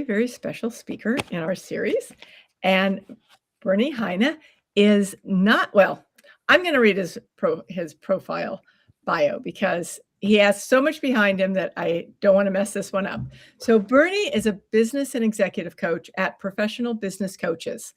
very special speaker in our series. And Bernie Heine is not, well, I'm going to read his profile bio because he has so much behind him that I don't want to mess this one up. So Bernie is a business and executive coach at Professional Business Coaches,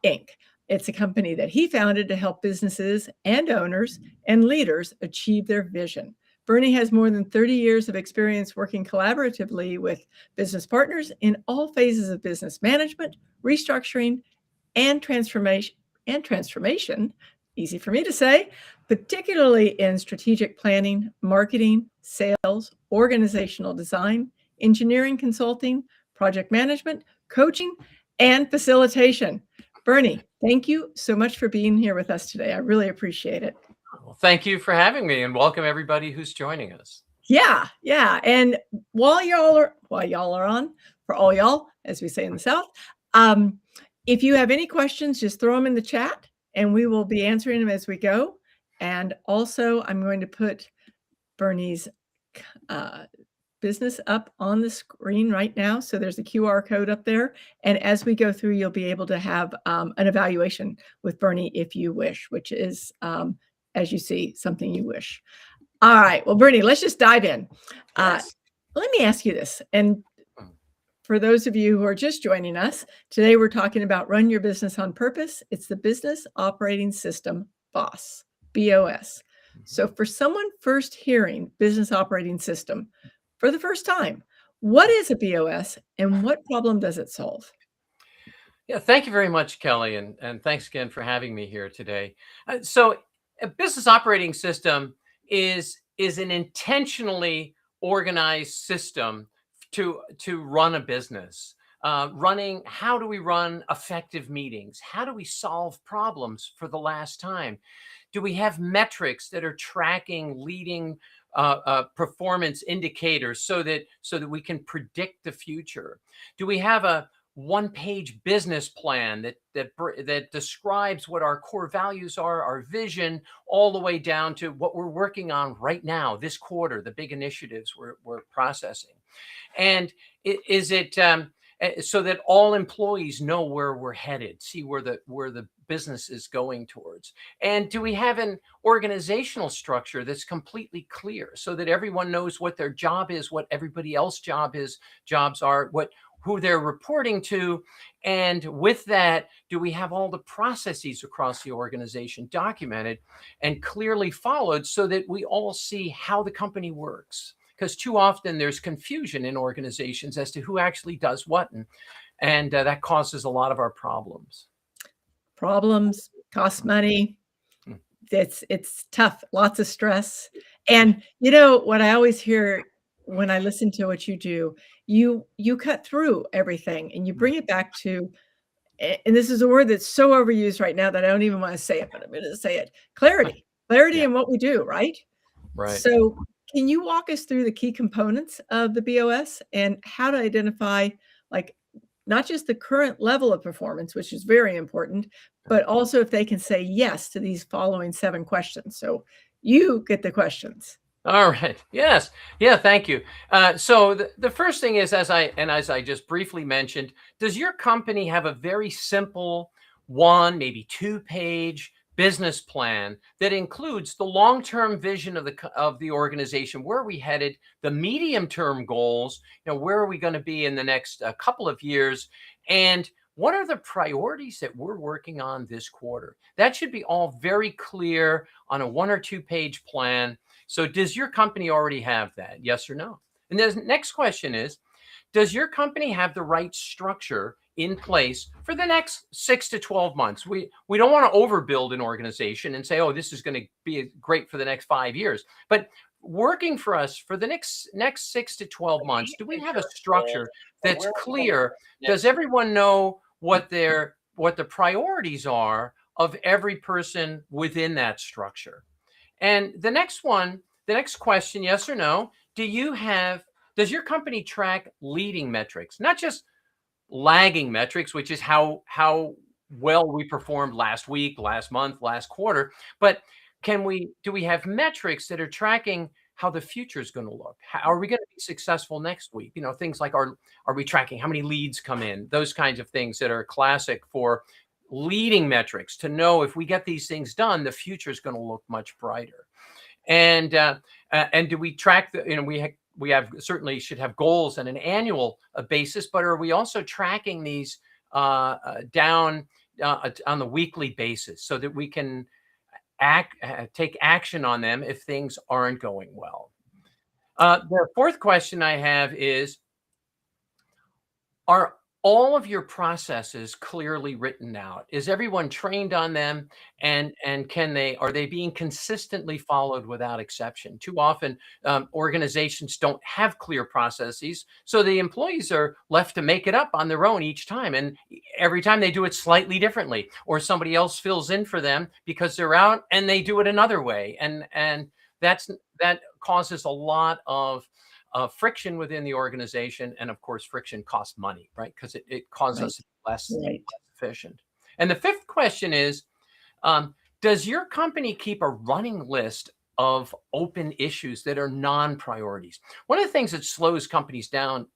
Inc. It's a company that he founded to help businesses and owners and leaders achieve their vision. Bernie has more than 30 years of experience working collaboratively with business partners in all phases of business management, restructuring, and transformation, easy for me to say, particularly in strategic planning, marketing, sales, organizational design, engineering consulting, project management, coaching, and facilitation. Bernie, thank you so much for being here with us today. I really appreciate it. Well, thank you for having me, and welcome everybody who's joining us. Yeah. And while y'all are on, for all y'all, as we say in the South, if you have any questions, just throw them in the chat and we will be answering them as we go. And also, I'm going to put Bernie's business up on the screen right now. So there's a QR code up there. And as we go through, you'll be able to have an evaluation with Bernie if you wish, which is, as you see, something you wish. All right. Well, Bernie, let's just dive in. Yes. Let me ask you this. And for those of you who are just joining us, today we're talking about Run Your Business on Purpose. It's the Business Operating System, BOS, BOS. So for someone first hearing Business Operating System for the first time, what is a BOS and what problem does it solve? Yeah, thank you very much, Kelly, and thanks again for having me here today. So a business operating system is an intentionally organized system to run a business. How do we run effective meetings? How do we solve problems for the last time? Do we have metrics that are tracking leading performance indicators so that we can predict the future? Do we have a one-page business plan that describes what our core values are, our vision, all the way down to what we're working on right now, this quarter, the big initiatives we're processing? And is it so that all employees know where we're headed, see where the business is going towards? And do we have an organizational structure that's completely clear so that everyone knows what their job is, what everybody else's jobs are, who they're reporting to? And with that, do we have all the processes across the organization documented and clearly followed so that we all see how the company works? Because too often there's confusion in organizations as to who actually does what, and that causes a lot of our problems. Problems, cost money. It's tough, lots of stress. And you know what I always hear when I listen to what you do, you cut through everything and you bring it back to, and this is a word that's so overused right now that I don't even want to say it, but I'm going to say it. Clarity in what we do, right? Right. So can you walk us through the key components of the BOS and how to identify, like, not just the current level of performance, which is very important, but also if they can say yes to these following 7 questions? So you get the questions. All right. Yes. Yeah. Thank you. So the first thing is, as I just briefly mentioned, does your company have a very simple 1, maybe 2-page business plan that includes the long-term vision of the organization? Where are we headed? The medium-term goals. Where are we going to be in the next couple of years? And what are the priorities that we're working on this quarter? That should be all very clear on a 1 or 2-page plan. So does your company already have that? Yes or no? And the next question is, does your company have the right structure in place for the next 6 to 12 months? We don't want to overbuild an organization and say, oh, this is going to be great for the next 5 years. But working for us for the next 6 to 12 months, do we have a structure that's clear? Does everyone know what the priorities are of every person within that structure? And the next question, yes or no, does your company track leading metrics, not just lagging metrics, which is how well we performed last week, last month, last quarter, but do we have metrics that are tracking how the future is going to look. How are we going to be successful next week? Things like are we tracking how many leads come in? Those kinds of things that are classic for leading metrics to know if we get these things done, the future is going to look much brighter. And do we track we have certainly should have goals on an annual basis, but are we also tracking these down on the weekly basis so that we can take action on them if things aren't going well? The fourth question I have is, are all of your processes clearly written out? Is everyone trained on them? And are they being consistently followed without exception? Too often, organizations don't have clear processes, so the employees are left to make it up on their own each time. And every time they do it slightly differently, or somebody else fills in for them because they're out and they do it another way. And that causes a lot of friction within the organization. And of course, friction costs money, right? Because it causes us to be less efficient. And the fifth question is, does your company keep a running list of open issues that are non-priorities? One of the things that slows companies down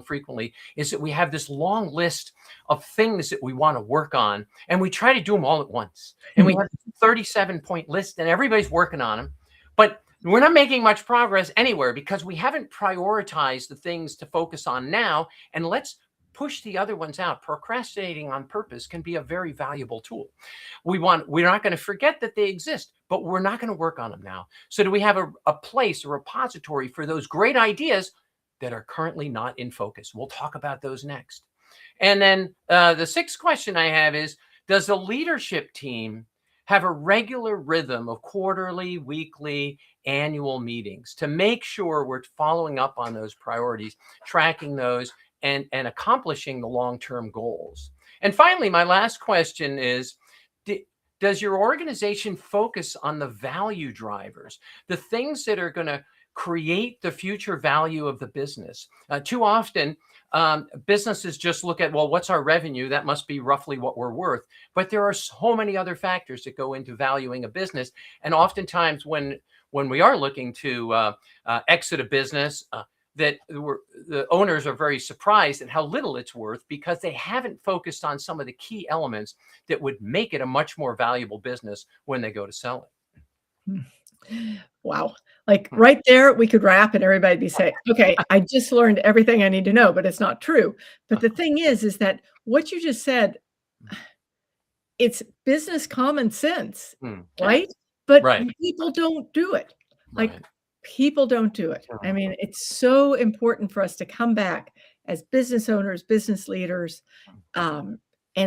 frequently is that we have this long list of things that we want to work on, and we try to do them all at once. And we have a 37-point list, and everybody's working on them. But we're not making much progress anywhere because we haven't prioritized the things to focus on now, and let's push the other ones out. Procrastinating on purpose can be a very valuable tool. We're not going to forget that they exist, but we're not going to work on them now. So do we have a place, a repository for those great ideas that are currently not in focus? We'll talk about those next. And then the sixth question I have is, does the leadership team have a regular rhythm of quarterly, weekly, annual meetings to make sure we're following up on those priorities, tracking those, and accomplishing the long-term goals? And finally, my last question is, does your organization focus on the value drivers, the things that are going to create the future value of the business? Too often, businesses just look at, well, what's our revenue? That must be roughly what we're worth. But there are so many other factors that go into valuing a business. And oftentimes when we are looking to exit a business, the owners are very surprised at how little it's worth because they haven't focused on some of the key elements that would make it a much more valuable business when they go to sell it. Wow. Like right there, we could wrap and everybody'd be saying, okay, I just learned everything I need to know, but it's not true. But the thing is that what you just said, it's business common sense, right? But people don't do it. Like people don't do it. I mean, it's so important for us to come back as business owners, business leaders, and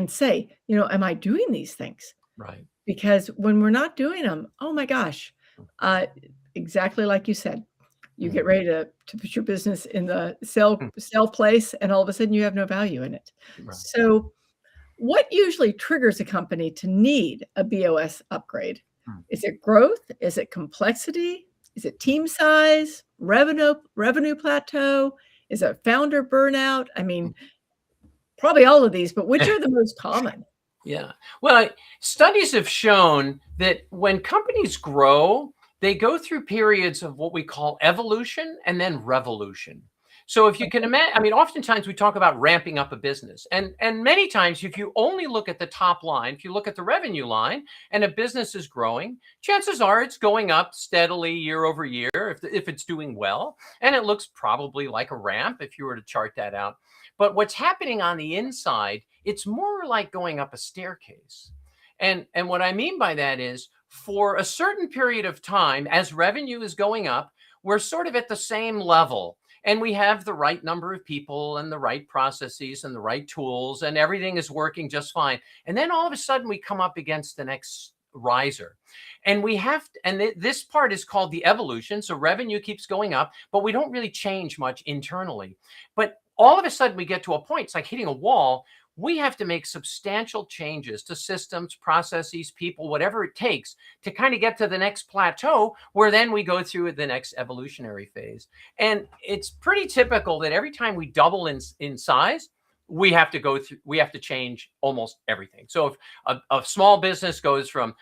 say, am I doing these things? Right. Because when we're not doing them, oh my gosh, exactly like you said, you get ready to put your business in the sell place, and all of a sudden you have no value in it. Right. So what usually triggers a company to need a BOS upgrade? Is it growth? Is it complexity? Is it team size, revenue plateau? Is it founder burnout? I mean, probably all of these, but which are the most common? Yeah. Well, studies have shown that when companies grow, they go through periods of what we call evolution and then revolution. So if you can imagine, I mean, oftentimes we talk about ramping up a business, and many times if you only look at the top line, if you look at the revenue line and a business is growing, chances are it's going up steadily year over year if it's doing well, and it looks probably like a ramp if you were to chart that out. But what's happening on the inside, it's more like going up a staircase. And what I mean by that is, for a certain period of time, as revenue is going up, we're sort of at the same level. And we have the right number of people and the right processes and the right tools, and everything is working just fine. And then all of a sudden we come up against the next riser. And this part is called the evolution. So revenue keeps going up, but we don't really change much internally. But all of a sudden we get to a point, it's like hitting a wall. We have to make substantial changes to systems, processes, people, whatever it takes to kind of get to the next plateau, where then we go through the next evolutionary phase. And it's pretty typical that every time we double in size, we have to change almost everything. So if a small business goes from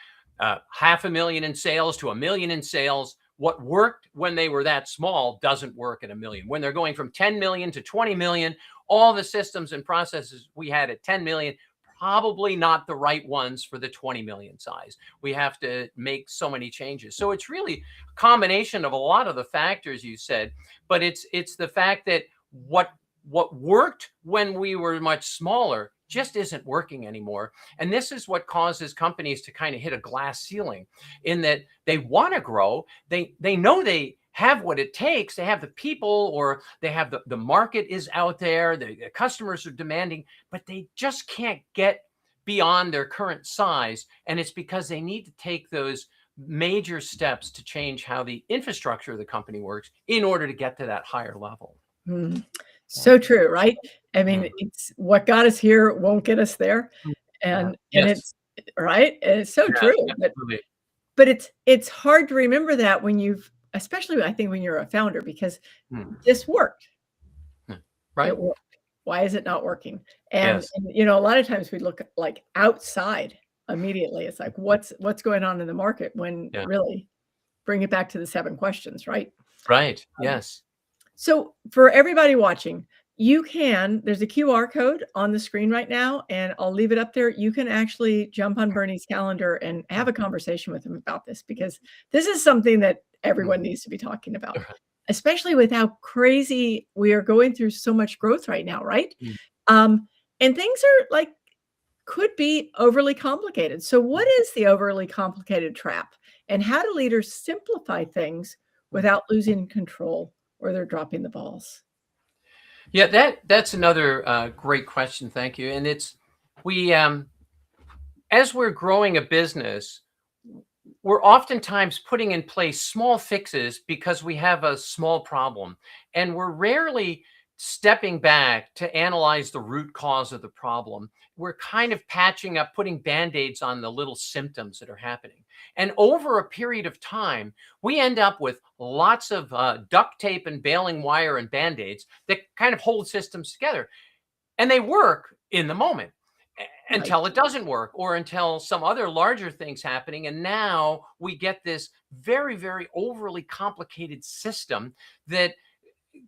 $500,000 in sales to $1 million in sales, what worked when they were that small doesn't work at 1 million. When they're going from 10 million to 20 million, all the systems and processes we had at 10 million, probably not the right ones for the 20 million size. We have to make so many changes. So it's really a combination of a lot of the factors you said, but it's the fact that what worked when we were much smaller just isn't working anymore. And this is what causes companies to kind of hit a glass ceiling, in that they want to grow. They know they have what it takes. They have the people, or they have the market is out there. The customers are demanding, but they just can't get beyond their current size. And it's because they need to take those major steps to change how the infrastructure of the company works in order to get to that higher level. Mm. So true, right? I mean, Mm. it's what got us here won't get us there. And Yes. it's right. And it's so Yeah, true. absolutely. But it's hard to remember that when you've, especially I think when you're a founder, because Mm. this worked. Right. It worked. Why is it not working? Yes. And a lot of times we look like outside immediately. It's like, what's going on in the market, when Yeah. really bring it back to the 7 questions, right? Right. Yes. So for everybody watching, there's a QR code on the screen right now, and I'll leave it up there. You can actually jump on Bernie's calendar and have a conversation with him about this, because this is something that everyone needs to be talking about, especially with how crazy we are going through so much growth right now, right? And things are like, could be overly complicated. So what is the overly complicated trap? And how do leaders simplify things without losing control, or they're dropping the balls? Yeah, that's another great question. Thank you. And we as we're growing a business, we're oftentimes putting in place small fixes because we have a small problem, and we're rarely stepping back to analyze the root cause of the problem. We're kind of patching up, putting band-aids on the little symptoms that are happening. And over a period of time, we end up with lots of duct tape and baling wire and band-aids that kind of hold systems together. And they work in the moment Right. until it doesn't work, or until some other larger things happening. And now we get this very, very overly complicated system that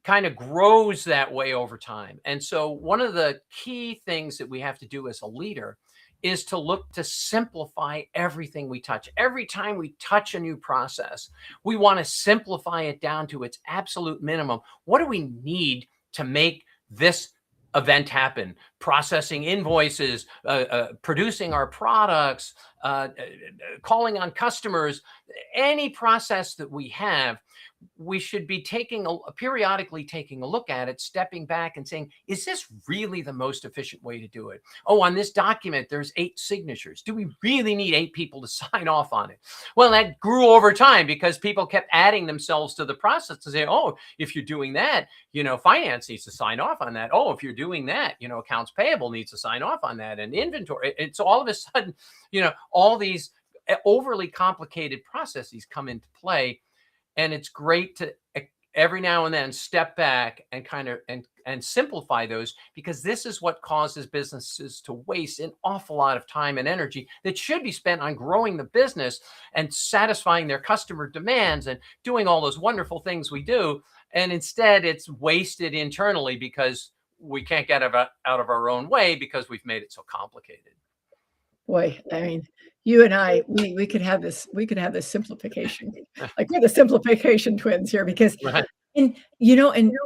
kind of grows that way over time. And so one of the key things that we have to do as a leader is to look to simplify everything we touch. Every time we touch a new process, we want to simplify it down to its absolute minimum. What do we need to make this event happen? Processing invoices, producing our products, calling on customers, any process that we have, we should be periodically taking a look at it, stepping back and saying, is this really the most efficient way to do it? Oh, on this document, there's 8 signatures. Do we really need 8 people to sign off on it? Well, that grew over time because people kept adding themselves to the process to say, oh, if you're doing that, finance needs to sign off on that. Oh, if you're doing that, accounts payable needs to sign off on that, and inventory. It's all of a sudden, all these overly complicated processes come into play. And it's great to every now and then step back and kind of and simplify those, because this is what causes businesses to waste an awful lot of time and energy that should be spent on growing the business and satisfying their customer demands and doing all those wonderful things we do. And instead, it's wasted internally because we can't get out of our own way because we've made it so complicated. Boy, I mean, you and I, we could have this simplification. Like, we're the simplification twins here, because Right. and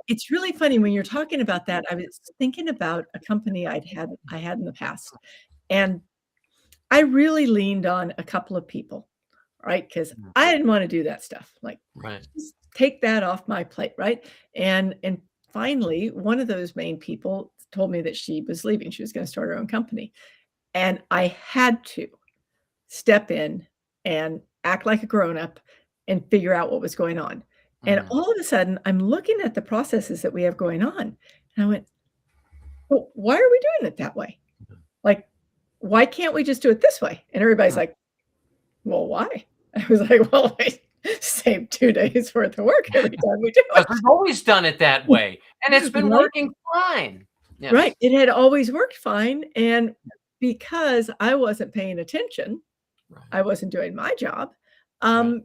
it's really funny when you're talking about that. I was thinking about a company I had in the past, and I really leaned on a couple of people, right? Because I didn't want to do that stuff. Like, Right. just take that off my plate, right? And finally, one of those main people told me that she was leaving. She was going to start her own company. And I had to step in and act like a grown-up and figure out what was going on. And all of a sudden, I'm looking at the processes that we have going on, and I went, "Well, why are we doing it that way? Like, why can't we just do it this way?" And everybody's like, "Well, why?" I was like, "Well, I save 2 days worth of work every time we do Because it." we've always done it that way, and it's been Right? working fine. Yes. Right. It had always worked fine, and because I wasn't paying attention, Right. I wasn't doing my job, Right.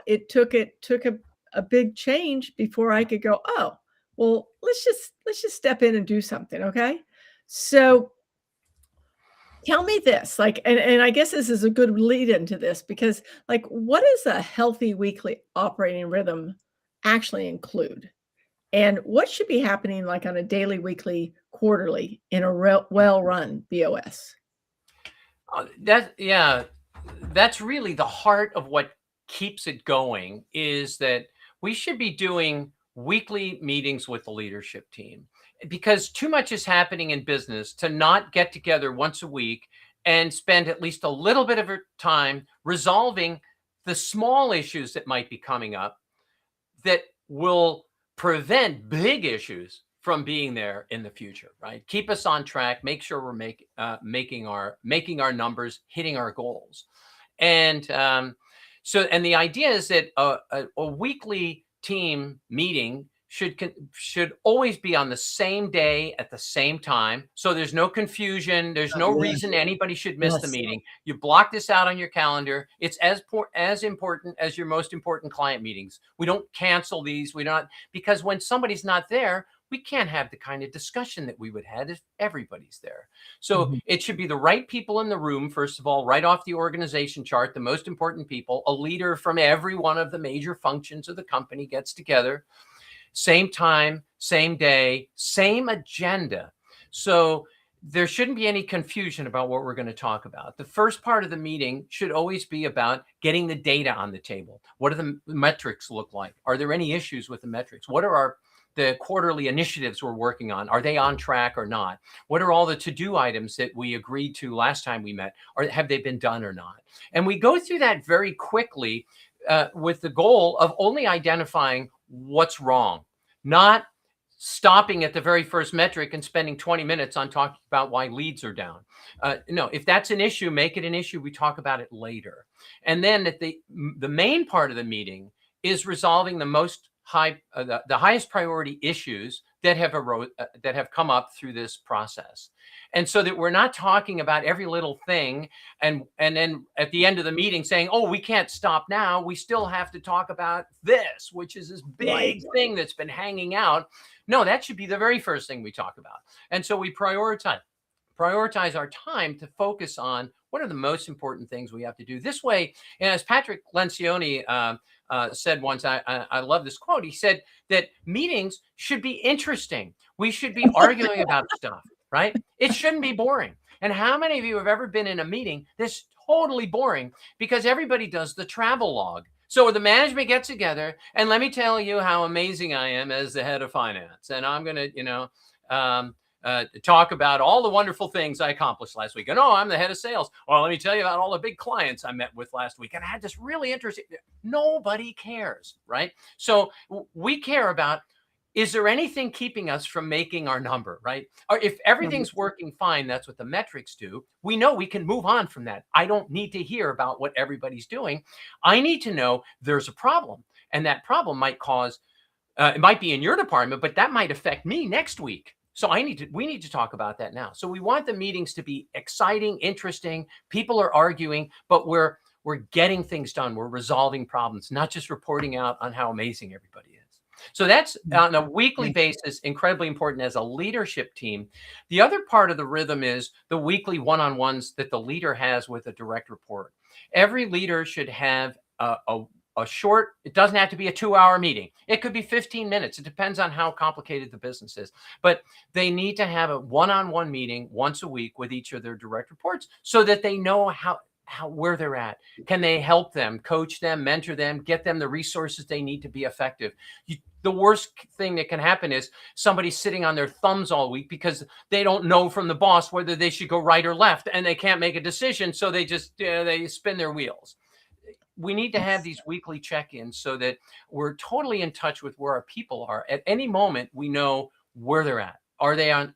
It took a big change before I could go, oh, well, let's just step in and do something, okay? So tell me this, like, and I guess this is a good lead into this because, like, what does a healthy weekly operating rhythm actually include? And what should be happening, like, on a daily, weekly, quarterly in a well-run BOS? Yeah, that's really the heart of what keeps it going is that we should be doing weekly meetings with the leadership team because too much is happening in business to not get together once a week and spend at least a little bit of our time resolving the small issues that might be coming up that will prevent big issues from being there in the future, right? Keep us on track, make sure we're making our numbers, hitting our goals. And and the idea is that a weekly team meeting should always be on the same day at the same time. So there's no confusion. There's Oh, no yeah. reason anybody should miss the Yes. meeting. You block this out on your calendar. It's as important as your most important client meetings. We don't cancel these. We don't because when somebody's not there, we can't have the kind of discussion that we would have if everybody's there. So Mhm. it should be the right people in the room, first of all, right off the organization chart, the most important people, a leader from every one of the major functions of the company gets together, same time, same day, same agenda. So there shouldn't be any confusion about what we're going to talk about. The first part of the meeting should always be about getting the data on the table. What do the metrics look like? Are there any issues with the metrics? What are the quarterly initiatives we're working on? Are they on track or not? What are all the to-do items that we agreed to last time we met? Or have they been done or not? And we go through that very quickly with the goal of only identifying what's wrong, not stopping at the very first metric and spending 20 minutes on talking about why leads are down. No, if that's an issue, make it an issue. We talk about it later. And then at the main part of the meeting is resolving the the highest priority issues that have come up through this process. And so that we're not talking about every little thing and then at the end of the meeting saying, oh, we can't stop now. We still have to talk about this, which is this Right. big thing that's been hanging out. No, that should be the very first thing we talk about. And so we prioritize our time to focus on what are the most important things we have to do. This way, and as Patrick Lencioni said once, I love this quote. He said that meetings should be interesting. We should be arguing about stuff, right? It shouldn't be boring. And how many of you have ever been in a meeting that's totally boring because everybody does the travel log? So the management gets together and let me tell you how amazing I am as the head of finance. And I'm going to, talk about all the wonderful things I accomplished last week. And oh, I'm the head of sales. Well, let me tell you about all the big clients I met with last week. And I had this really interesting. Nobody cares, right? So we care about, is there anything keeping us from making our number, right? Or if everything's working fine, that's what the metrics do. We know we can move on from that. I don't need to hear about what everybody's doing. I need to know there's a problem. And that problem might cause, it might be in your department, but that might affect me next week. So we need to talk about that now. So we want the meetings to be exciting, interesting. People are arguing, but we're getting things done. We're resolving problems, not just reporting out on how amazing everybody is. So that's on a weekly basis, incredibly important as a leadership team. The other part of the rhythm is the weekly one-on-ones that the leader has with a direct report. Every leader should have a short, it doesn't have to be a 2-hour meeting. It could be 15 minutes. It depends on how complicated the business is. But they need to have a one-on-one meeting once a week with each of their direct reports so that they know where they're at. Can they help them, coach them, mentor them, get them the resources they need to be effective? The worst thing that can happen is somebody sitting on their thumbs all week because they don't know from the boss whether they should go right or left and they can't make a decision. So they just, they spin their wheels. We need to have these weekly check-ins so that we're totally in touch with where our people are. At any moment, we know where they're at. Are they going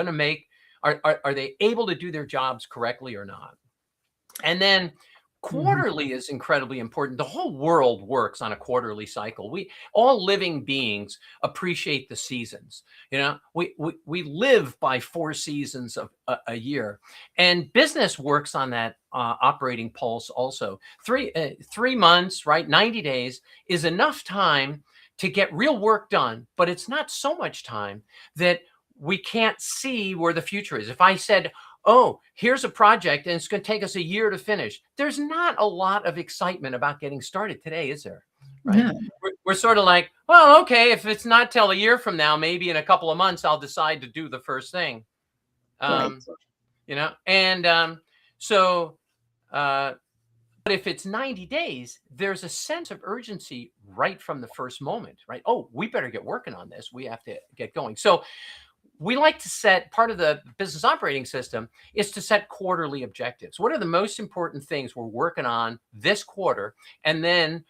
to are they able to do their jobs correctly or not? And then Mhm. Quarterly is incredibly important. The whole world works on a quarterly cycle. We all living beings appreciate the seasons. We live by 4 seasons of a year, and business works on that operating pulse also. 3 months, right? 90 days is enough time to get real work done, but it's not so much time that we can't see where the future is. If I said, oh, here's a project and it's going to take us a year to finish, there's not a lot of excitement about getting started today, is there? Right? No, We're sort of like, well, okay, if it's not till a year from now, maybe in a couple of months, I'll decide to do the first thing. right. Um, and so, uh, but if it's 90 days, there's a sense of urgency right from the first moment, right? Oh, we better get working on this. We have to get going. So we like to set, part of the business operating system is to set quarterly objectives. What are the most important things we're working on this quarter? And then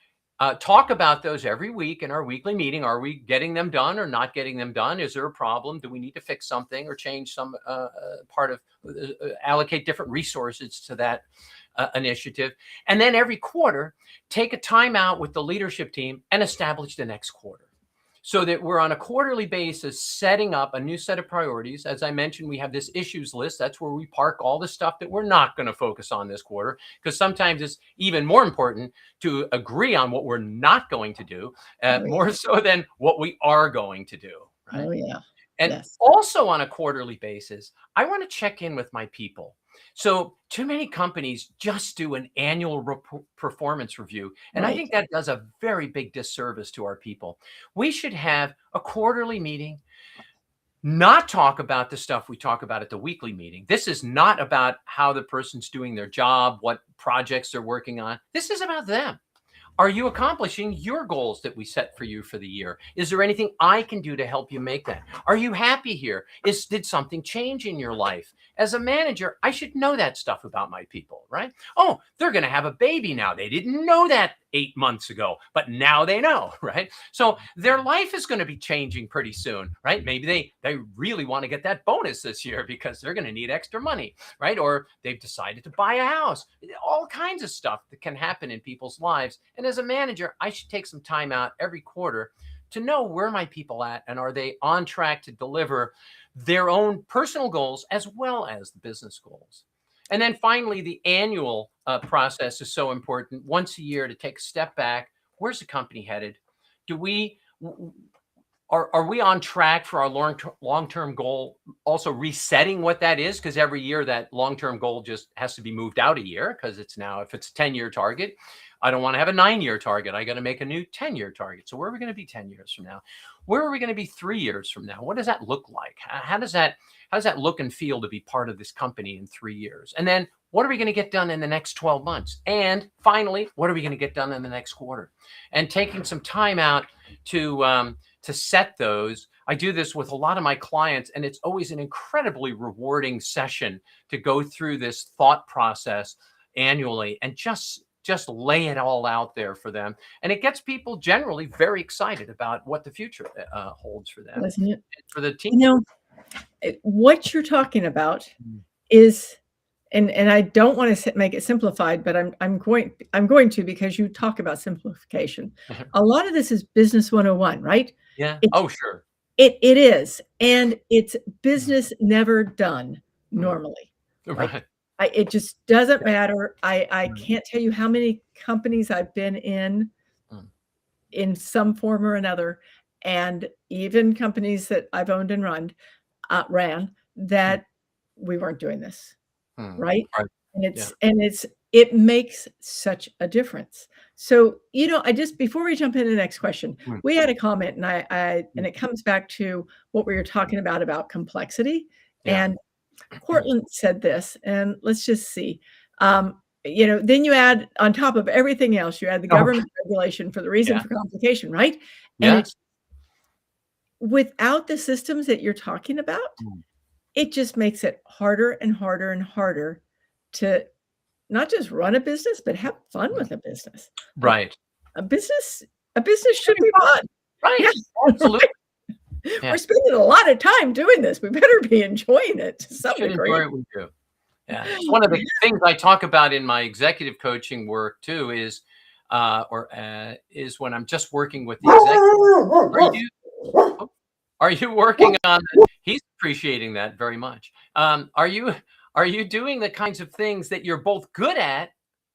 talk about those every week in our weekly meeting. Are we getting them done or not getting them done? Is there a problem? Do we need to fix something or change some part of, allocate different resources to that initiative? And then every quarter, take a time out with the leadership team and establish the next quarter, so that we're on a quarterly basis setting up a new set of priorities. As I mentioned, we have this issues list. That's where we park all the stuff that we're not going to focus on this quarter, because sometimes it's even more important to agree on what we're not going to do, Oh, yeah. more so than what we are going to do, right? Oh, yeah. And Yes. also on a quarterly basis, I want to check in with my people. So too many companies just do an annual performance review. And I Right. think that does a very big disservice to our people. We should have a quarterly meeting, not talk about the stuff we talk about at the weekly meeting. This is not about how the person's doing their job, what projects they're working on. This is about them. Are you accomplishing your goals that we set for you for the year? Is there anything I can do to help you make that? Are you happy here? Did something change in your life? As a manager, I should know that stuff about my people, right? Oh, they're going to have a baby now. They didn't know that 8 months ago, but now they know, right? So their life is going to be changing pretty soon, right? Maybe they really want to get that bonus this year because they're going to need extra money, right? Or they've decided to buy a house. All kinds of stuff that can happen in people's lives. And as a manager, I should take some time out every quarter to know where my people at and are they on track to deliver their own personal goals as well as the business goals. And then finally, the annual process is so important. Once a year to take a step back. Where's the company headed? Are we on track for our long-term goal? Also resetting what that is, because every year that long-term goal just has to be moved out a year, because it's now, if it's a 10-year target, I don't want to have a 9-year target. I got to make a new 10-year target. So where are we going to be 10 years from now? Where are we going to be 3 years from now? What does that look like? How does that look and feel to be part of this company in 3 years? And then what are we going to get done in the next 12 months? And finally, what are we going to get done in the next quarter? And taking some time out to set those. I do this with a lot of my clients, and it's always an incredibly rewarding session to go through this thought process annually and just lay it all out there for them. And it gets people generally very excited about what the future holds for them, Doesn't it? for the team. You know, what you're talking about is, and I don't want to make it simplified, but I'm going to, because you talk about simplification. A lot of this is business 101, right? Yeah. It's, Oh, sure. it is, and it's business never done normally. Like, Right. it just doesn't matter. I can't tell you how many companies I've been in some form or another, and even companies that I've owned and ran that we weren't doing this, right? Right. And it makes such a difference. So, I just, before we jump into the next question, we had a comment, and it comes back to what we were talking about complexity. Yeah. And Cortland said this, and let's just see. Then you add, on top of everything else, you add the government regulation for the reason Yeah. for complication, right? And Yes. it's, without the systems that you're talking about, it just makes it harder and harder and harder to not just run a business, but have fun with a business. Right. A business should be fun. Right. Yeah. Absolutely. Yeah. We're spending a lot of time doing this. We better be enjoying it to some Should degree. enjoy what we do. Yeah, it's one of the things I talk about in my executive coaching work too. Is when I'm just working with the executive. Are you are you working on? He's appreciating that very much. Are you doing the kinds of things that you're both good at,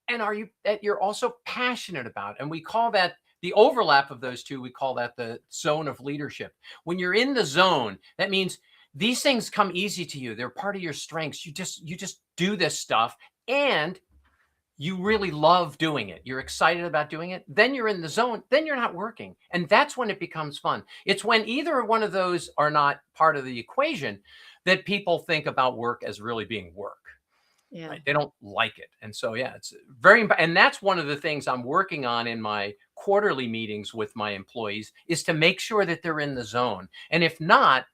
and are you that you're also passionate about? And we call that the overlap of those two. We call that the zone of leadership. When you're in the zone, that means these things come easy to you. They're part of your strengths. You just do this stuff, and you really love doing it. You're excited about doing it. Then you're in the zone. Then you're not working. And that's when it becomes fun. It's when either one of those are not part of the equation that people think about work as really being work. Yeah. Right? They don't like it. And so, yeah, it's very, and that's one of the things I'm working on in my quarterly meetings with my employees is to make sure that they're in the zone. And if not,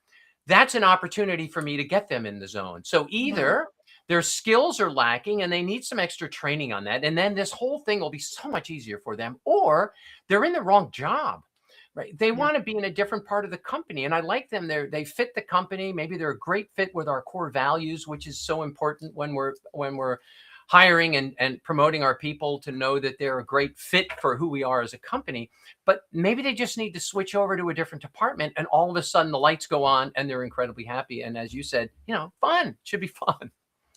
that's an opportunity for me to get them in the zone. So either their skills are lacking and they need some extra training on that, and then this whole thing will be so much easier for them, or they're in the wrong job. Right. They Yeah. want to be in a different part of the company. And I like them. They fit the company. Maybe they're a great fit with our core values, which is so important when we're hiring and promoting our people to know that they're a great fit for who we are as a company. But maybe they just need to switch over to a different department, and all of a sudden the lights go on and they're incredibly happy. And as you said, fun. Should be fun.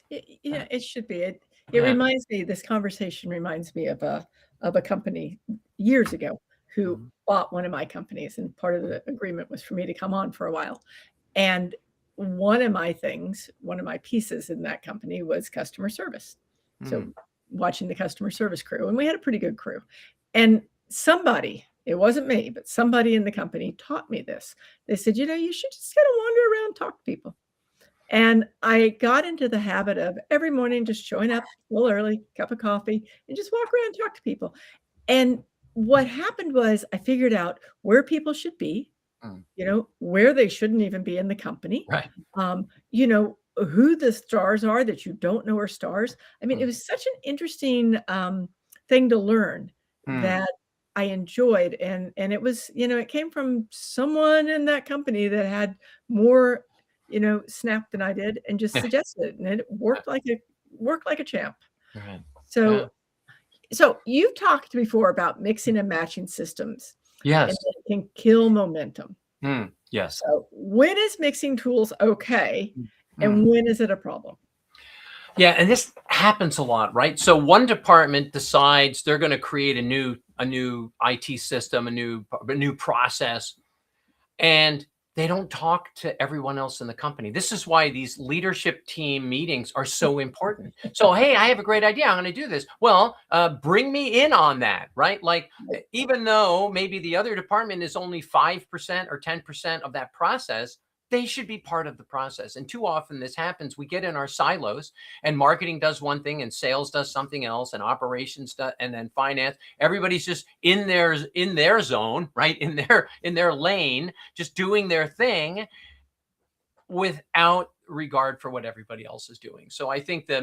Yeah, it should be. It Yeah. reminds me, this conversation reminds me of a company years ago who Mhm. bought one of my companies, and part of the agreement was for me to come on for a while. And one of my pieces in that company was customer service. So Mm. watching the customer service crew, and we had a pretty good crew. And somebody, it wasn't me, but somebody in the company taught me this. They said, you should just kind of wander around, talk to people. And I got into the habit of every morning just showing up a little early, cup of coffee, and just walk around and talk to people. And what happened was I figured out where people should be, Mm. where they shouldn't even be in the company, Right. who the stars are that you don't know are stars. I mean, it Mm. was such an interesting thing to learn Mm. that I enjoyed. And it was, it came from someone in that company that had more, snap than I did, and just Yeah. suggested it. And it worked like a champ. Right. Yeah. So so you've talked before about mixing and matching systems, and Yes. that it can kill momentum. Yes. So when is mixing tools okay, and Mm. when is it a problem? Yeah, and this happens a lot, right? So one department decides they're going to create a new IT system, a new process, and they don't talk to everyone else in the company. This is why these leadership team meetings are so important. So, hey, I have a great idea. I'm going to do this. Well, bring me in on that, right? Like, even though maybe the other department is only 5% or 10% of that process, they should be part of the process. And too often this happens. We get in our silos, and marketing does one thing, and sales does something else, and operations does, and then finance. Everybody's just in their zone, right? In their lane, just doing their thing without regard for what everybody else is doing. So I think the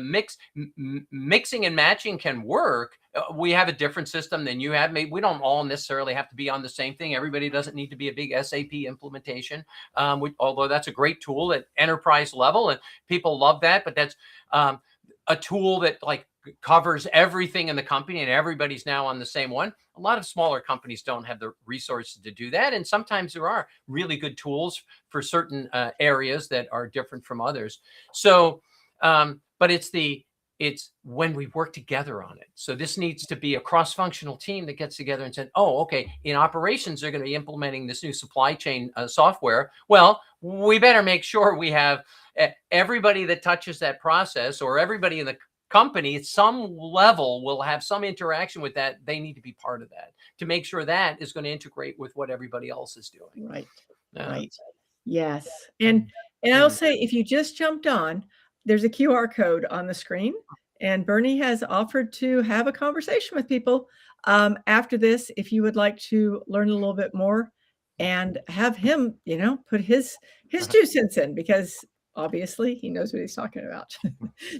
mixing and matching can work. We have a different system than you have. Maybe we don't all necessarily have to be on the same thing. Everybody doesn't need to be a big SAP implementation, although that's a great tool at enterprise level and people love that. But that's a tool that like covers everything in the company and everybody's now on the same one. A lot of smaller companies don't have the resources to do that. And sometimes there are really good tools for certain areas that are different from others. So, but it's when we work together on it. So this needs to be a cross-functional team that gets together and said, oh, okay, in operations, they're going to be implementing this new supply chain software. Well, we better make sure we have everybody that touches that process, or everybody in the company at some level will have some interaction with that. They need to be part of that to make sure that is going to integrate with what everybody else is doing. Right. Yeah. Right. Yes. And I'll Mm. say, if you just jumped on, there's a QR code on the screen, and Bernie has offered to have a conversation with people after this, if you would like to learn a little bit more and have him, put his 2 cents in, because obviously he knows what he's talking about.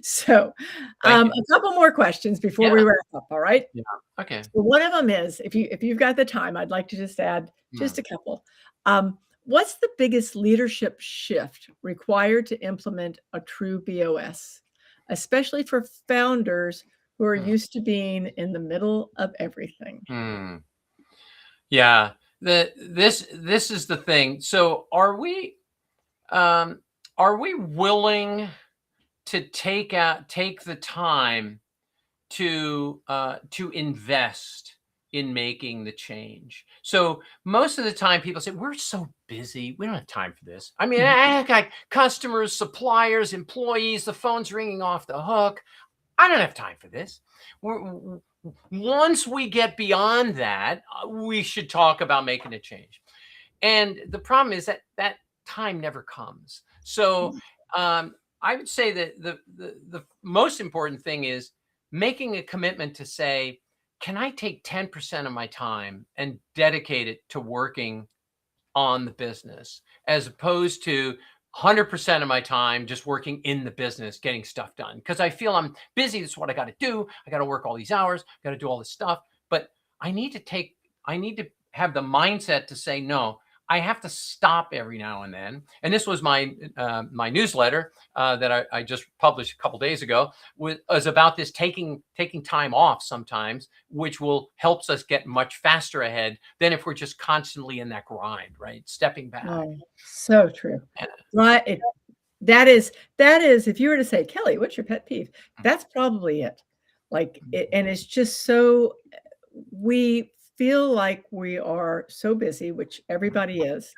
So, Thank you. a couple more questions before we Yeah. wrap up. All right. Yeah. Okay. So one of them is, if you've got the time, I'd like to just add just Mm. a couple. What's the biggest leadership shift required to implement a true BOS? especially for founders who are Hmm. used to being in the middle of everything. Hmm. Yeah. This is the thing. So are we willing to take the time to invest in making the change? So most of the time people say, we're so busy, we don't have time for this. I mean, I got customers, suppliers, employees, the phone's ringing off the hook. I don't have time for this. Once we get beyond that, we should talk about making a change. And the problem is that that time never comes. So I would say that the most important thing is making a commitment to say, can I take 10% of my time and dedicate it to working on the business, as opposed to 100% of my time just working in the business, getting stuff done? Because I feel I'm busy. That's what I got to do. I got to work all these hours, got to do all this stuff. But I need to have the mindset to say, no, I have to stop every now and then. And this was my newsletter that I just published a couple days ago, was about this taking time off sometimes, which will helps us get much faster ahead than if we're just constantly in that grind, right? Stepping back. Oh, so true. And, Right. That is, if you were to say, Kelly, what's your pet peeve? That's probably it. Like it, and it's just so, we feel like we are so busy, which everybody is,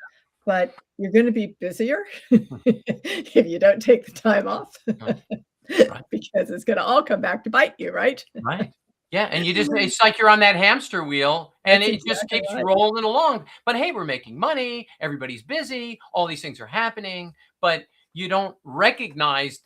but you're going to be busier if you don't take the time off right. because it's going to all come back to bite you, right? Right. Yeah, and it's like you're on that hamster wheel and That's it just exactly keeps right. rolling along. But hey, we're making money, everybody's busy, all these things are happening, but you don't recognize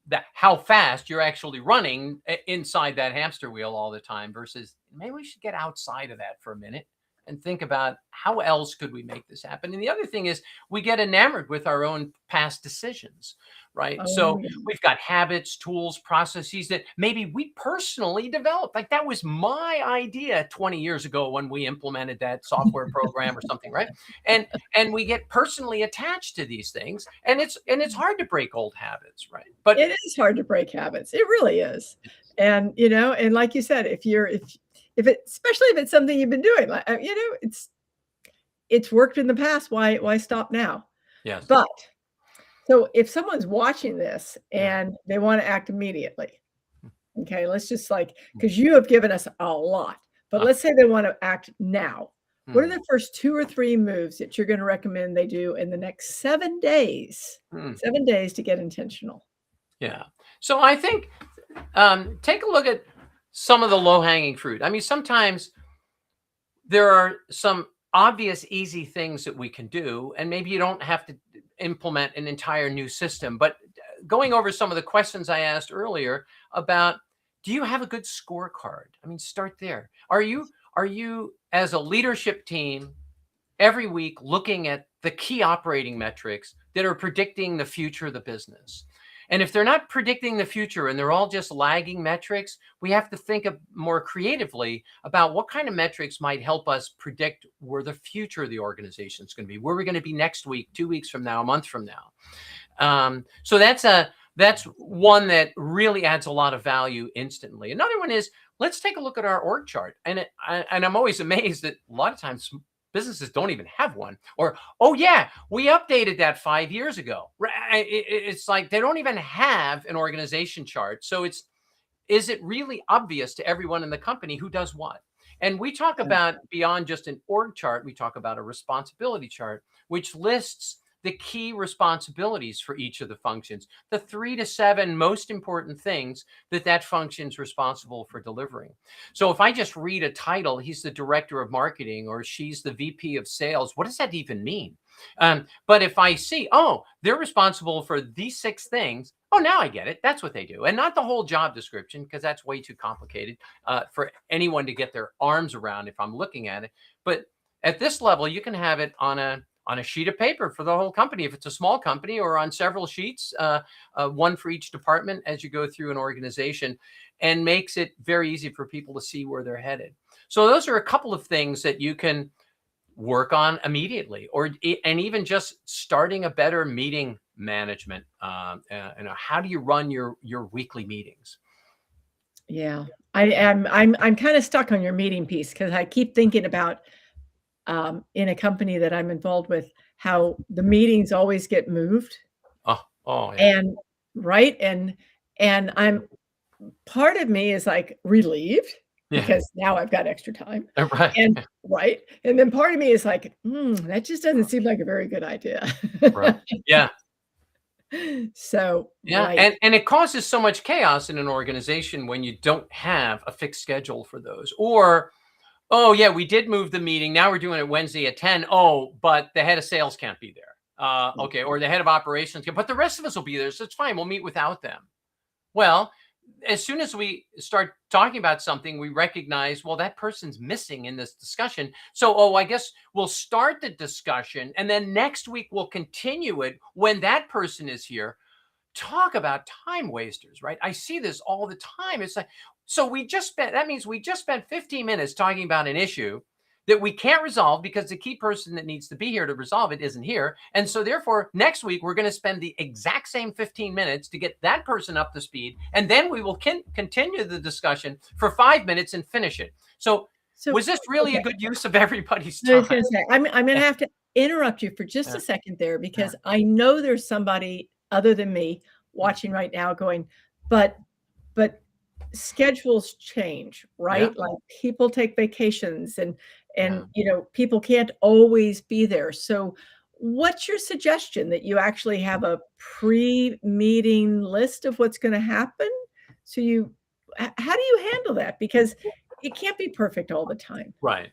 that how fast you're actually running inside that hamster wheel all the time, versus maybe we should get outside of that for a minute and think about how else could we make this happen. And the other thing is, we get enamored with our own past decisions, right? Oh, So yeah. we've got habits, tools, processes that maybe we personally developed. Like that was my idea 20 years ago when we implemented that software program or something, right? And we get personally attached to these things, and it's hard to break old habits, right? But It is hard to break habits. It really is. And, and like you said, if it, especially if it's something you've been doing, like, it's worked in the past. Why stop now? yes. But so if someone's watching this Mm, and they want to act immediately, okay, let's just like, mm, because you have given us a lot, but uh, let's say they want to act now. What are mm, the first 2 or 3 moves that you're going to recommend they do in the next 7 days? mm. 7 days to get intentional. Yeah. So I think take a look at some of the low hanging fruit. I mean, sometimes there are some obvious easy things that we can do, and maybe you don't have to implement an entire new system. But going over some of the questions I asked earlier about, do you have a good scorecard? I mean, start there. Are you as a leadership team every week looking at the key operating metrics that are predicting the future of the business? And if they're not predicting the future and they're all just lagging metrics, we have to think of more creatively about what kind of metrics might help us predict where the future of the organization is going to be, where we're going to be next week, 2 weeks from now, a month from now. So that's one that really adds a lot of value instantly. Another one is, let's take a look at our org chart. And I'm always amazed that a lot of times businesses don't even have one. Or, oh yeah, we updated that 5 years ago. It's like they don't even have an organization chart. So is it really obvious to everyone in the company who does what? And we talk about, beyond just an org chart, we talk about a responsibility chart, which lists the key responsibilities for each of the functions, the 3 to 7 most important things that function's responsible for delivering. So if I just read a title, he's the director of marketing or she's the VP of sales, what does that even mean? But if I see, oh, they're responsible for these 6 things, oh, now I get it. That's what they do. And not the whole job description, because that's way too complicated for anyone to get their arms around if I'm looking at it. But at this level, you can have it on a sheet of paper for the whole company if it's a small company, or on several sheets, one for each department as you go through an organization, and makes it very easy for people to see where they're headed. So those are a couple of things that you can work on immediately, and even just starting a better meeting management. How do you run your weekly meetings? Yeah. I'm kind of stuck on your meeting piece because I keep thinking about in a company that I'm involved with how the meetings always get moved Oh yeah, and right and I'm part of me is like relieved yeah, because now I've got extra time. right, And right. And then part of me is like, that just doesn't seem like a very good idea. right, yeah. So, Yeah, right. and it causes so much chaos in an organization when you don't have a fixed schedule for those. Or, oh yeah, we did move the meeting. Now we're doing it Wednesday at 10. Oh, but the head of sales can't be there. Okay, or the head of operations can, but the rest of us will be there, so it's fine. We'll meet without them. Well, as soon as we start talking about something, we recognize, well, that person's missing in this discussion. So, oh, I guess we'll start the discussion and then next week we'll continue it when that person is here. Talk about time wasters, right? I see this all the time. It's like, so that means we just spent 15 minutes talking about an issue that we can't resolve because the key person that needs to be here to resolve it isn't here. And so therefore, next week, we're going to spend the exact same 15 minutes to get that person up to speed. And then we will continue the discussion for 5 minutes and finish it. So So, was this really a okay. good use of everybody's I was time? gonna say, I'm gonna Yeah, have to interrupt you for just yeah, a second there yeah, because I know there's somebody other than me watching right now going, but but schedules change, yeah, right? Like people take vacations yeah. and people can't always be there. So what's your suggestion that you actually have a pre-meeting list of what's going to happen? So how do you handle that? Because it can't be perfect all the time. Right.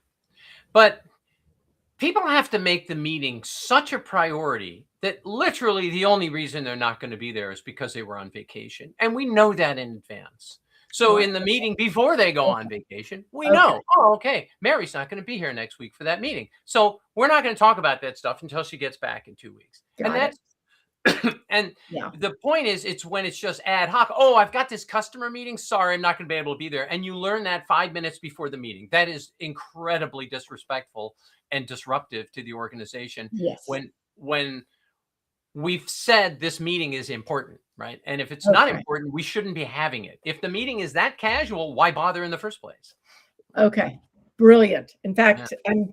But people have to make the meeting such a priority that literally the only reason they're not going to be there is because they were on vacation. And we know that in advance. So Right. in the meeting before they go on Okay. vacation, we Okay. know, oh, okay, Mary's not going to be here next week for that meeting. So we're not going to talk about that stuff until she gets back in 2 weeks. And Got it. that's and Yeah. the point is, it's when it's just ad hoc. Oh, I've got this customer meeting. Sorry, I'm not going to be able to be there. And you learn that 5 minutes before the meeting. That is incredibly disrespectful and disruptive to the organization. Yes. When we've said this meeting is important, right? And if it's not Okay. important, we shouldn't be having it. If the meeting is that casual, why bother in the first place? Okay. Brilliant. In Yeah. fact, Hmm.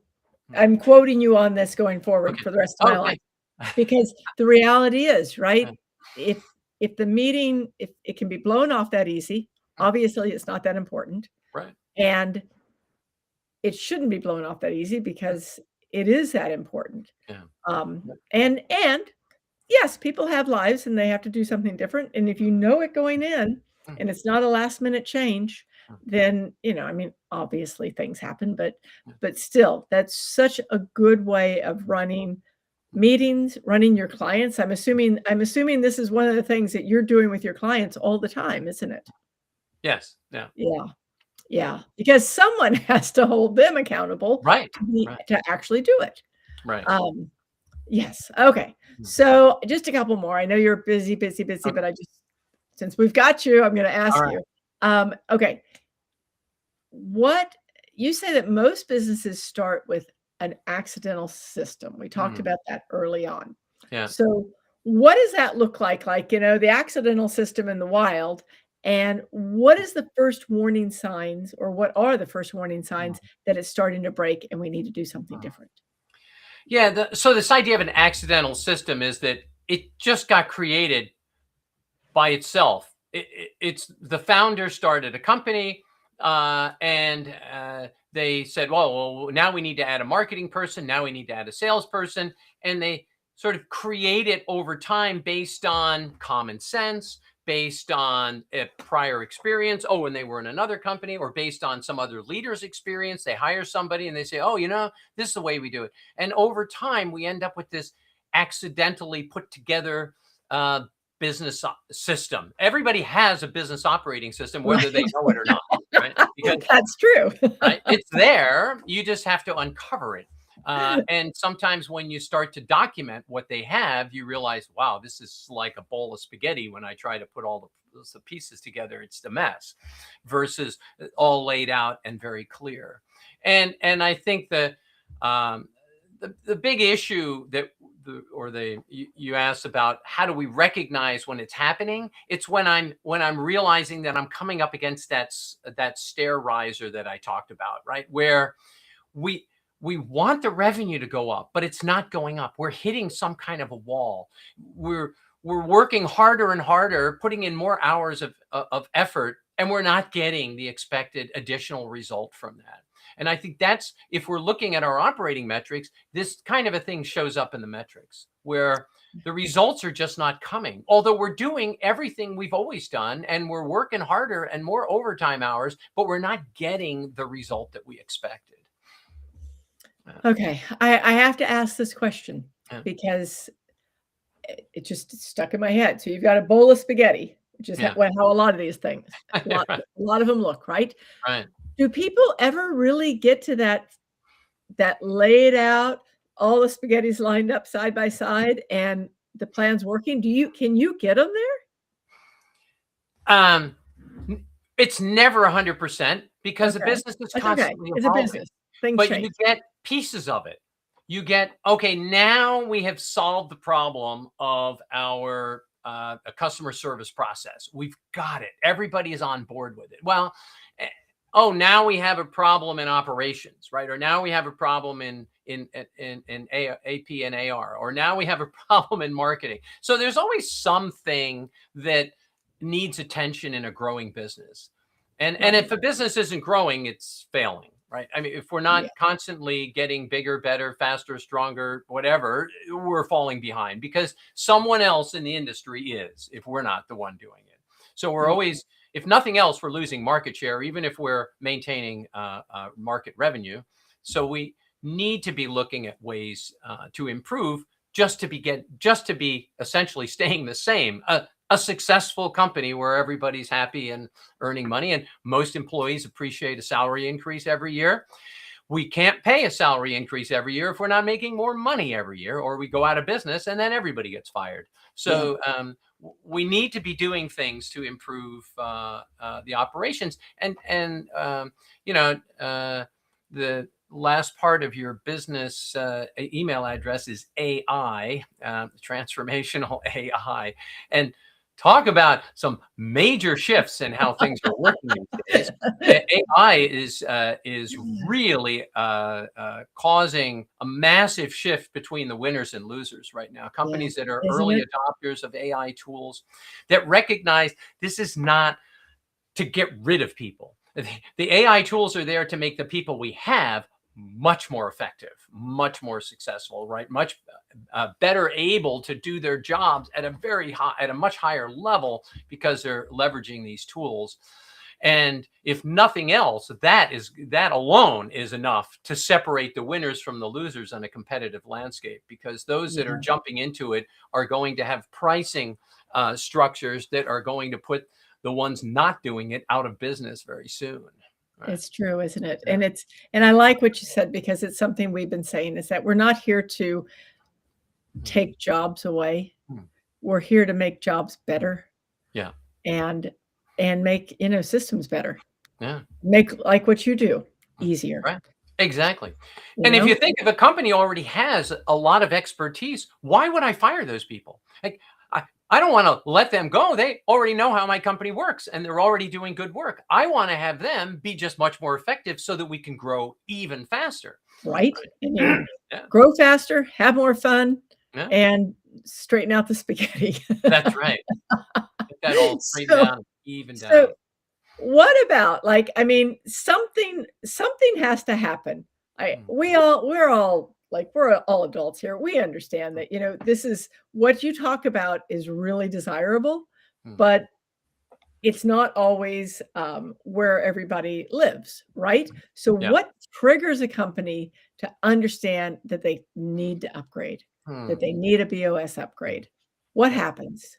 I'm quoting you on this going forward Okay. for the rest of my Oh, life thanks. because the reality is, Yeah. right? If if the meeting if it can be blown off that easy, obviously it's not that important, Right. and it shouldn't be blown off that easy because it is that important. Yeah. And yes, people have lives and they have to do something different, and if you know it going in Mhm. and it's not a last minute change, Mhm. then, I mean, obviously things happen, but still, that's such a good way of running meetings, running your clients. I'm assuming this is one of the things that you're doing with your clients all the time, isn't it? Yes. Yeah. Yeah, yeah, because someone has to hold them accountable Right. to Right. actually do it. Right. Um Yes, okay. Mhm. So, just a couple more. I know you're busy, busy, busy, Okay. but since we've got you, I'm gonna All ask right. you. Okay, what you say that most businesses start with an accidental system. We talked Mhm. about that early on. Yeah. So, what does that look like? Like, the accidental system in the wild, and what is the first warning signs, or what are the first warning signs that it's starting to break and we need to do something Mhm. different? Yeah. So this idea of an accidental system is that it just got created by itself. It's the founder started a company, and they said, well, now we need to add a marketing person. Now we need to add a salesperson, and they sort of create it over time based on common sense, based on a prior experience. Oh, when they were in another company, or based on some other leader's experience, they hire somebody and they say, oh, this is the way we do it. And over time, we end up with this accidentally put together uh, business system. Everybody has a business operating system, whether they Right. know it or not, right? Because That's true. right, it's there. You just have to uncover it. And sometimes when you start to document what they have, you realize, wow, this is like a bowl of spaghetti. When I try to put all the pieces together, it's the mess, versus all laid out and very clear. And I think um, the big issue that you asked about how do we recognize when it's happening. It's when I'm realizing that I'm coming up against that stair riser that I talked about, right? Where we we want the revenue to go up, but it's not going up. We're hitting some kind of a wall. We're working harder and harder, putting in more hours of effort, and we're not getting the expected additional result from that. And I think that's, if we're looking at our operating metrics, this kind of a thing shows up in the metrics where the results are just not coming. Although we're doing everything we've always done and we're working harder and more overtime hours, but we're not getting the result that we expected. Okay, I have to ask this question Yeah. because it just stuck in my head. So you've got a bowl of spaghetti, which is Yeah. how a lot of these things, a lot, Right. a lot of them look, right? Right. Do people ever really get to that laid out, all the spaghetti's lined up side by side, and the plan's working? Can you get them there? Um, it's never 100% because the Okay, business is that's okay. constantly It's a evolving, business. Things but you change. get pieces of it. You get, okay, now we have solved the problem of our a customer service process. We've got it. Everybody is on board with it. Well, oh, now we have a problem in operations, right? Or now we have a problem in AP and AR, or now we have a problem in marketing. So there's always something that needs attention in a growing business. And if Right. a business isn't growing, it's failing, right? I mean, if we're not Yeah. constantly getting bigger, better, faster, stronger, whatever, we're falling behind because someone else in the industry is, if we're not the one doing it. So we're Yeah. always, if nothing else, we're losing market share, even if we're maintaining market revenue. So we need to be looking at ways to improve just to be essentially staying the same. A successful company where everybody's happy and earning money, and most employees appreciate a salary increase every year. We can't pay a salary increase every year if we're not making more money every year, or we go out of business and then everybody gets fired. Yeah. So we need to be doing things to improve the operations. The last part of your business email address is AI, transformational AI, and talk about some major shifts in how things are working these days. AI is really causing a massive shift between the winners and losers right now. Yeah. Companies that are Isn't early it? adopters of AI tools that recognize this is not to get rid of people. The AI tools are there to make the people we have much more effective, much more successful, right? Much better able to do their jobs at a much higher level because they're leveraging these tools. And if nothing else, that alone is enough to separate the winners from the losers on a competitive landscape, because those that are Yeah. jumping into it are going to have pricing structures that are going to put the ones not doing it out of business very soon. Right. It's true, isn't it? Yeah. And I like what you said because it's something we've been saying is that we're not here to take jobs away. Mm. We're here to make jobs better Yeah. and make, systems better. Yeah. Make like what you do easier, Right. Exactly. you And if know? you think if a company already has a lot of expertise, why would I fire those people? Like, I don't want to let them go. They already know how my company works and they're already doing good work. I want to have them be just much more effective so that we can grow even faster. Right? And you Yeah. grow faster, have more fun, Yeah. and straighten out the spaghetti. That's right. Get that all straight So down, even so down. what about, like, I mean, something has to happen. Mm, We're all adults here. We understand that, this is what you talk about is really desirable, mm. but it's not always where everybody lives, right? So Yeah. what triggers a company to understand that they need to upgrade, that Hmm. they need a BOS upgrade? What happens?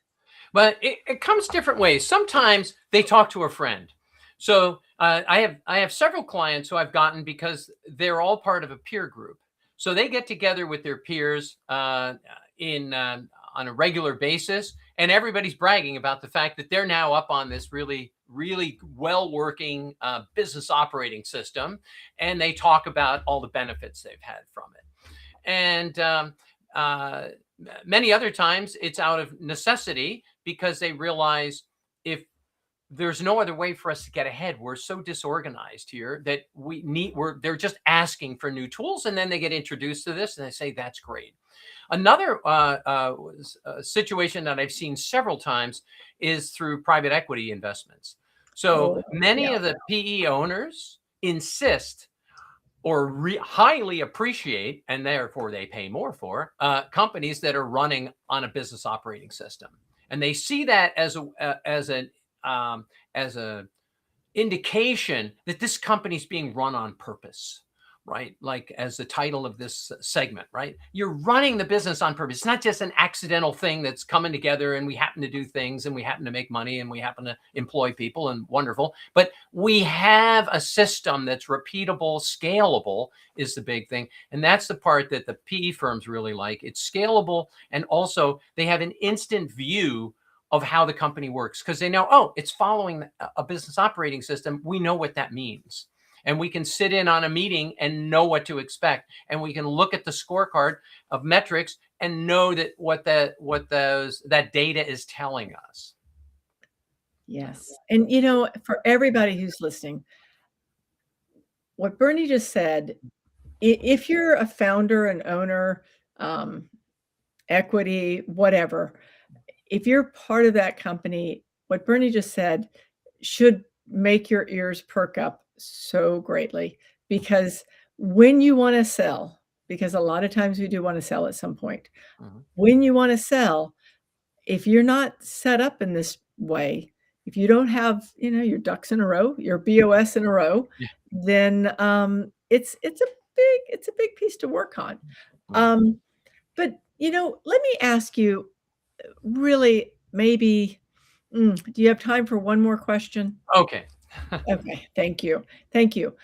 But it comes different ways. Sometimes they talk to a friend. So I have several clients who I've gotten because they're all part of a peer group. So they get together with their peers in on a regular basis, and everybody's bragging about the fact that they're now up on this really, really well working business operating system, and they talk about all the benefits they've had from it. And many other times it's out of necessity because they realize if there's no other way for us to get ahead. We're so disorganized here that they're just asking for new tools. And then they get introduced to this and they say, that's great. Another situation that I've seen several times is through private equity investments. So Oh, many yeah. of the PE owners insist or highly appreciate, and therefore they pay more for, companies that are running on a business operating system. And they see that as a indication that this company is being run on purpose, right? Like as the title of this segment, right? You're running the business on purpose. It's not just an accidental thing that's coming together and we happen to do things and we happen to make money and we happen to employ people and wonderful, but we have a system that's repeatable, scalable is the big thing. And that's the part that the PE firms really like. It's scalable. And also they have an instant view of how the company works because they know, oh, it's following a business operating system. We know what that means. And we can sit in on a meeting and know what to expect. And we can look at the scorecard of metrics and know that that data is telling us. Yes. And, for everybody who's listening, what Bernie just said, if you're a founder, an owner, equity, whatever, if you're part of that company, what Bernie just said should make your ears perk up so greatly because when you want to sell, because a lot of times we do want to sell at some point, when you want to sell, if you're not set up in this way, if you don't have, your ducks in a row, your BOS in a row, Yeah. then it's a big piece to work on. But let me ask you, really, maybe, do you have time for one more question? Okay. Okay, thank you. Thank you.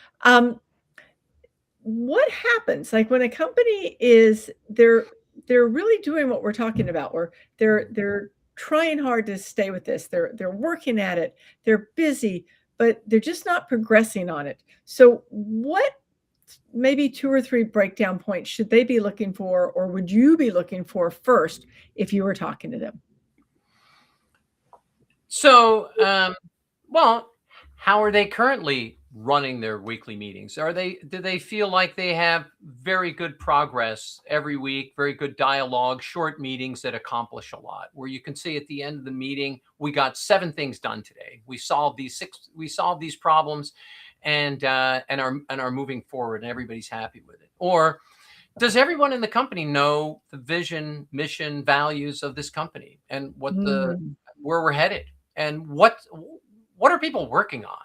What happens, like, when a company they're really doing what we're talking about, where they're trying hard to stay with this, they're working at it, they're busy, but they're just not progressing on it. So what maybe 2 or 3 breakdown points should they be looking for, or would you be looking for first if you were talking to them? So, well, how are they currently running their weekly meetings? Do they feel like they have very good progress every week, very good dialogue, short meetings that accomplish a lot, where you can see at the end of the meeting, we got 7 things done today. We solved these problems and are moving forward and everybody's happy with it. Or does everyone in the company know the vision, mission, values of this company and Mm. where we're headed and what are people working on?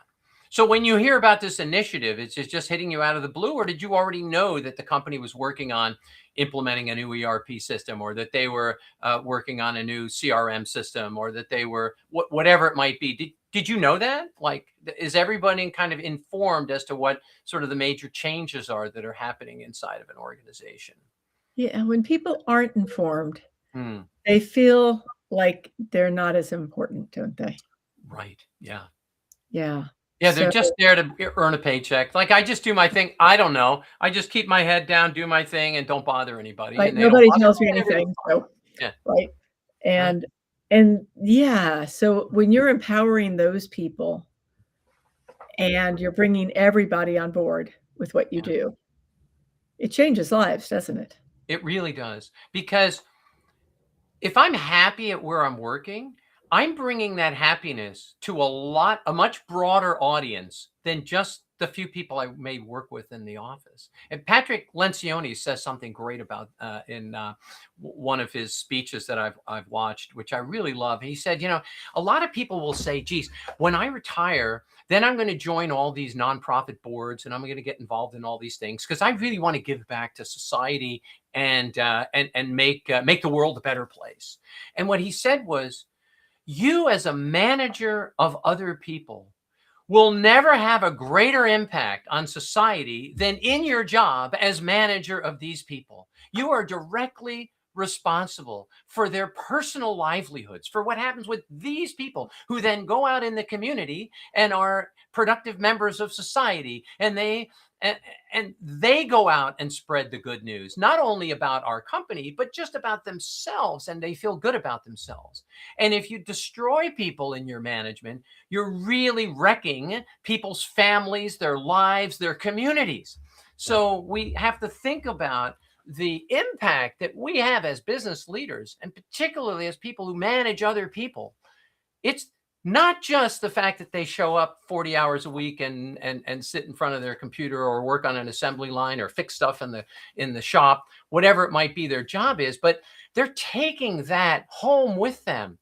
So when you hear about this initiative, it's just hitting you out of the blue, or did you already know that the company was working on implementing a new ERP system, or that they were working on a new CRM system, or that they were whatever it might be? Did you know that? Like, is everybody kind of informed as to what sort of the major changes are that are happening inside of an organization? Yeah, when people aren't informed, Hmm. they feel like they're not as important, don't they? Right. Yeah. Yeah. Yeah, they're So, just there to earn a paycheck. Like, I just do my thing. I don't know. I just keep my head down, do my thing, and don't bother anybody, like, and they don't nobody bother tells me, me and everything's anything, so fine. Yeah, right, right. and yeah, so when you're empowering those people and you're bringing everybody on board with what you Yeah. do, it changes lives, doesn't it? It really does. Because if I'm happy at where I'm working, I'm bringing that happiness to a much broader audience than just the few people I may work with in the office. And Patrick Lencioni says something great about in one of his speeches that I've watched, which I really love. He said, a lot of people will say, "Geez, when I retire, then I'm going to join all these nonprofit boards and I'm going to get involved in all these things because I really want to give back to society and make the world a better place." And what he said was, you as a manager of other people will never have a greater impact on society than in your job as manager of these people. You are directly responsible for their personal livelihoods, for what happens with these people who then go out in the community and are productive members of society, and they go out and spread the good news, not only about our company, but just about themselves, and they feel good about themselves. And if you destroy people in your management, you're really wrecking people's families, their lives, their communities. So we have to think about the impact that we have as business leaders, and particularly as people who manage other people. It's not just the fact that they show up 40 hours a week and sit in front of their computer or work on an assembly line or fix stuff in the shop, whatever it might be their job is, but they're taking that home with them.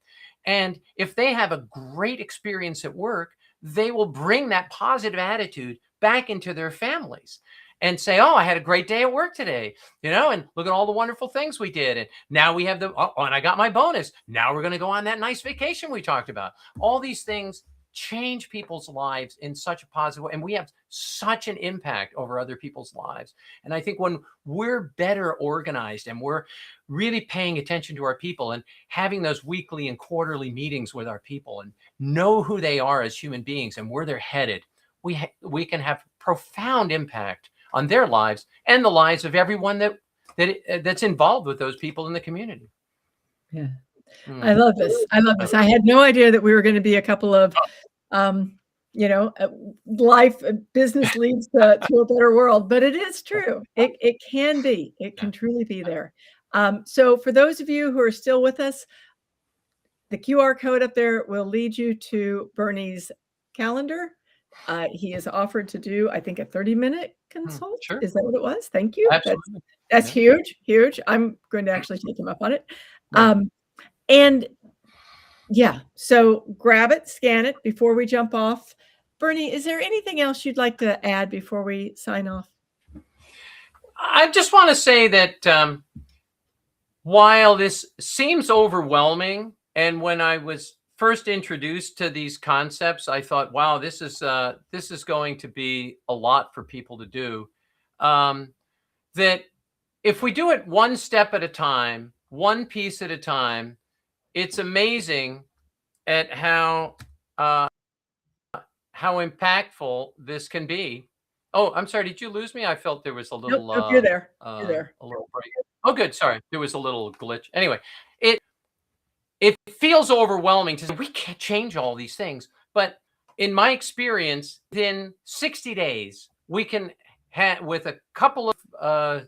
And if they have a great experience at work, they will bring that positive attitude back into their families and say, oh, I had a great day at work today, and look at all the wonderful things we did. And now we have and I got my bonus. Now we're going to go on that nice vacation we talked about. All these things change people's lives in such a positive way. And we have such an impact over other people's lives. And I think when we're better organized and we're really paying attention to our people and having those weekly and quarterly meetings with our people and know who they are as human beings and where they're headed, we can have profound impact on their lives and the lives of everyone that's involved with those people in the community. Yeah. I love this. I love this. I had no idea that we were going to be a couple of, life business leads to a better world, but it is true. It can be. It can truly be there. So for those of you who are still with us, the QR code up there will lead you to Bernie's calendar. He has offered to do, I think, a 30-minute consult. Sure. Is that what it was? Thank you. Absolutely. That's huge, huge. I'm going to actually take him up on it. And yeah, so grab it, scan it before we jump off. Bernie, is there anything else you'd like to add before we sign off? I just want to say that while this seems overwhelming, and when I was first introduced to these concepts, I thought, wow, this is going to be a lot for people to do. That if we do it one step at a time, one piece at a time, it's amazing at how impactful this can be. Oh, I'm sorry. Did you lose me? I felt there was a little. Nope, you're there. You're there. A little break. Oh, good. Sorry, there was a little glitch. Anyway, it feels overwhelming to say we can't change all these things, but in my experience, within 60 days, we can with a couple of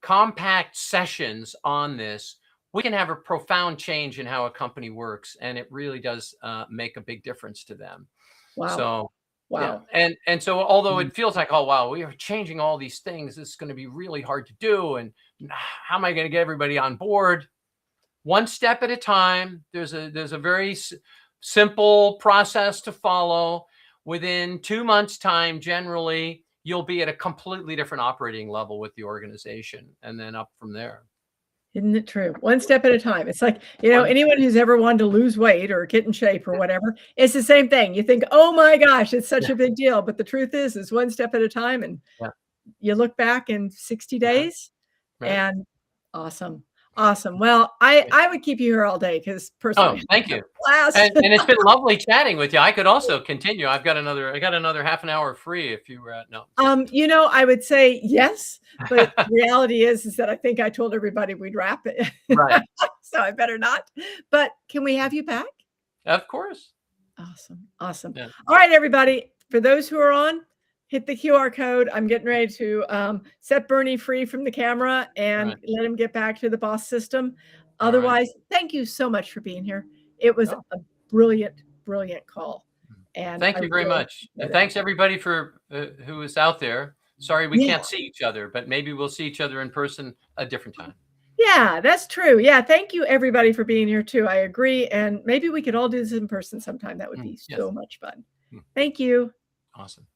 compact sessions on this, we can have a profound change in how a company works, and it really does make a big difference to them. Wow. So, wow. Yeah. And so, although it feels like, oh wow, we are changing all these things, this is going to be really hard to do, and how am I going to get everybody on board? One step at a time. There's a very simple process to follow. Within 2 months' time, generally, you'll be at a completely different operating level with the organization, and then up from there. Isn't it true? One step at a time. It's like, anyone who's ever wanted to lose weight or get in shape or whatever, it's the same thing. You think, oh my gosh, it's such a big deal. But the truth is one step at a time. And you look back in 60 days and awesome. Awesome. Well, I would keep you here all day because personally, thank you. And it's been lovely chatting with you. I could also continue. I got another half an hour free if you no. I would say yes, but the reality is that I think I told everybody we'd wrap it. Right. So I better not. But can we have you back? Of course. Awesome. Awesome. Yeah. All right, everybody. For those who are on, hit the QR code. I'm getting ready to set Bernie free from the camera and let him get back to the BOS system. Otherwise, thank you so much for being here. It was a brilliant, brilliant call. And thank you very much. And thanks everybody for who is out there. Sorry we can't see each other, but maybe we'll see each other in person a different time. Yeah, that's true. Yeah, thank you everybody for being here too. I agree. And maybe we could all do this in person sometime. That would be so much fun. Thank you. Awesome.